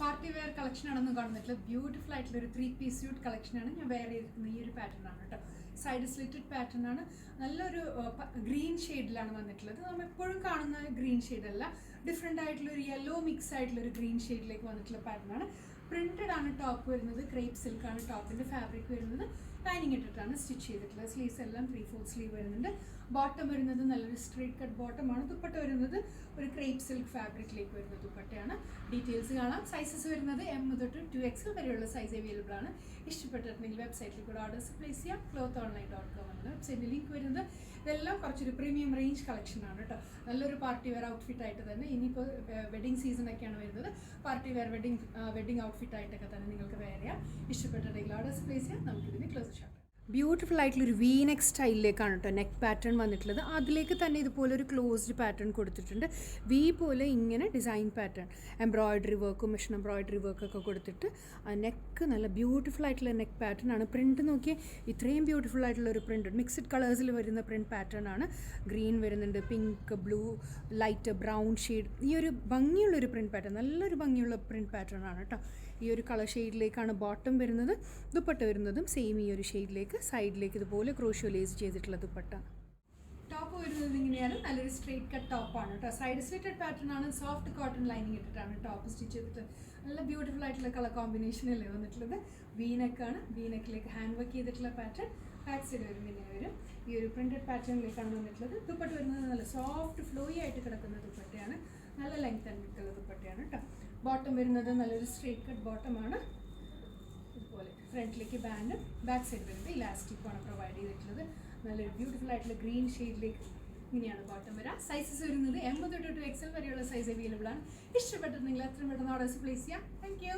Party wear collection ആണെന്ന് കാണുന്നില്ല. Beautiful ആയിട്ടുള്ള ഒരു 3-piece സ്യൂട്ട് കളക്ഷനാണ് ഞാൻ വെയർ ചെയ്തിരിക്കുന്നത്. ഈ ഒരു പാറ്റേൺ ആണ് കേട്ടോ. സൈഡ് സ്ലിറ്റഡ് പാറ്റേൺ ആണ്. നല്ലൊരു ഗ്രീൻ ഷെയ്ഡിലാണ് വന്നിട്ടുള്ളത്. നമ്മൾ എപ്പോഴും കാണുന്ന ഗ്രീൻ ഷെയ്ഡ് അല്ല, ഡിഫറെൻ്റ് ആയിട്ടുള്ള ഒരു യെല്ലോ മിക്സ് ആയിട്ടുള്ള ഒരു ഗ്രീൻ ഷെയ്ഡിലേക്ക് വന്നിട്ടുള്ള പാറ്റേൺ ആണ്. പ്രിന്റഡ് ആണ് ടോപ്പ് വരുന്നത്. ക്രേപ്പ് സിൽക്കാണ് ടോപ്പിൻ്റെ ഫാബ്രിക് വരുന്നത്. ലൈനിങ് ഇട്ടിട്ടാണ് സ്റ്റിച്ച് ചെയ്തിട്ടുള്ളത്. സ്ലീവ്സ് എല്ലാം 3/4 സ്ലീവ് വരുന്നുണ്ട്. ബോട്ടം വരുന്നത് നല്ലൊരു സ്ട്രേറ്റ് കട്ട് ബോട്ടമാണ്. ദുപ്പട്ട വരുന്നത് ഒരു ക്രേപ്പ് സിൽക്ക് ഫാബ്രിക്കിലേക്ക് വരുന്ന ദുപ്പട്ടയാണ്. ഡീറ്റെയിൽസ് കാണാം. സൈസസ് വരുന്നത് M തൊട്ട് 2XL വരെയുള്ള സൈസ് അവൈലബിൾ ആണ്. ഇഷ്ടപ്പെട്ടിട്ടുണ്ടെങ്കിൽ വെബ്സൈറ്റിൽ കൂടെ ഓർഡേഴ്സ് പ്ലേസ് ചെയ്യാം. clothonline.com ആണ് വെബ്സൈറ്റിൽ ലിങ്ക് വരുന്നത്. ഇതെല്ലാം കുറച്ചൊരു പ്രീമിയം റേഞ്ച് കളക്ഷൻ ആണ് കേട്ടോ. നല്ലൊരു പാർട്ടി വെയർ ഔട്ട്ഫിറ്റ് ആയിട്ട് തന്നെ. ഇനിയിപ്പോൾ വെഡിങ് സീസണൊക്കെയാണ് വരുന്നത്. പാർട്ടി വെയർ വെഡിങ് ഔട്ട്ഫിറ്റ് ആയിട്ടൊക്കെ തന്നെ നിങ്ങൾക്ക് വെയർ ചെയ്യാം. ഇഷ്ടപ്പെട്ടിട്ടുണ്ടെങ്കിൽ ഓർഡേഴ്സ് പ്ലേസ് ചെയ്യാം. നമുക്കിതിന് ക്ലോസ് ഷോട്ട്. ബ്യൂട്ടിഫുൾ ആയിട്ടുള്ളൊരു V-neck സ്റ്റൈലിലേക്കാണ് കേട്ടോ നെക്ക് പാറ്റേൺ വന്നിട്ടുള്ളത്. അതിലേക്ക് തന്നെ ഇതുപോലെ ഒരു ക്ലോസ്ഡ് പാറ്റേൺ കൊടുത്തിട്ടുണ്ട്. V പോലെ ഇങ്ങനെ ഡിസൈൻ പാറ്റേൺ എംബ്രോയിഡറി വർക്കും മെഷീൻ എംബ്രോയിഡറി വർക്കൊക്കെ കൊടുത്തിട്ട് നെക്ക് നല്ല ബ്യൂട്ടിഫുൾ ആയിട്ടുള്ള നെക്ക് പാറ്റേൺ ആണ്. പ്രിൻറ്റ് നോക്കിയാൽ ഇത്രയും ബ്യൂട്ടിഫുൾ ആയിട്ടുള്ള ഒരു പ്രിൻ്റ് മിക്സ്ഡ് കളേഴ്സിൽ വരുന്ന പ്രിൻറ്റ് പാറ്റേൺ ആണ്. ഗ്രീൻ വരുന്നുണ്ട്, pink, blue, light brown shade. ഈ ഒരു ഭംഗിയുള്ളൊരു പ്രിൻറ്റ് പാറ്റേൺ, നല്ലൊരു ഭംഗിയുള്ള പ്രിൻറ്റ് പാറ്റേൺ ആണ് കേട്ടോ. ഈ ഒരു കളർ ഷെയ്ഡിലേക്കാണ് ബോട്ടം വരുന്നത്. ദുപ്പട്ട വരുന്നതും സെയിം ഈ ഒരു ഷെയ്ഡിലേക്ക് സൈഡിലേക്ക് ഇതുപോലെ ക്രോഷ്യോ ലേസ് ചെയ്തിട്ടുള്ള ദുപ്പട്ട. ടോപ്പ് വരുന്നത് ഇങ്ങനെയാണ്. നല്ലൊരു സ്ട്രേറ്റ് കട്ട് ടോപ്പാണ് കേട്ടോ. സൈഡ് സ്ലിറ്റഡ് പാറ്റേൺ ആണ്. സോഫ്റ്റ് കോട്ടൺ ലൈനിങ് ഇട്ടിട്ടാണ് ടോപ്പ് സ്റ്റിച്ച് ചെയ്തിട്ട് നല്ല ബ്യൂട്ടിഫുൾ ആയിട്ടുള്ള കളർ കോമ്പിനേഷനല്ലേ വന്നിട്ടുള്ളത്. V-neck-ആണ്. V-neck-ലേക്ക് ഹാൻഡ് വർക്ക് ചെയ്തിട്ടുള്ള പാറ്റേൺ. ബാക്ക് സൈഡ് വരുമ്പോൾ ഇങ്ങനെ വരും. ഈ ഒരു പ്രിന്റഡ് പാറ്റേണിലേക്കാണ് വന്നിട്ടുള്ളത്. ദുപ്പട്ട വരുന്നത് നല്ല സോഫ്റ്റ് ഫ്ലോയി ആയിട്ട് കിടക്കുന്ന ദുപ്പട്ടയാണ്. നല്ല ലെങ്ത് ആൻഡ് വിത്തുള്ള ദുപ്പട്ടയാണ് കേട്ടോ. ബോട്ടം വരുന്നത് നല്ലൊരു സ്ട്രേറ്റ് കട്ട് ബോട്ടമാണ്. ഇതുപോലെ ഫ്രണ്ടിലേക്ക് ബാൻഡും ബാക്ക് സൈഡ് വരുന്നത് ഇലാസ്റ്റിക്കുമാണ് പ്രൊവൈഡ് ചെയ്തിട്ടുള്ളത്. നല്ലൊരു ബ്യൂട്ടിഫുൾ ആയിട്ടുള്ള ഗ്രീൻ ഷെയ്ഡിലേക്ക് ഇങ്ങനെയാണ് ബോട്ടം വരിക. സൈസസ് വരുന്നത് M തൊട്ട് 2XL വരെയുള്ള സൈസ് അവൈലബിൾ ആണ്. ഇഷ്ടപ്പെട്ടിട്ടുണ്ടെങ്കിൽ എത്രയും പെട്ടെന്ന് ഓർഡേഴ്സ് പ്ലേസ് ചെയ്യാം. Thank you.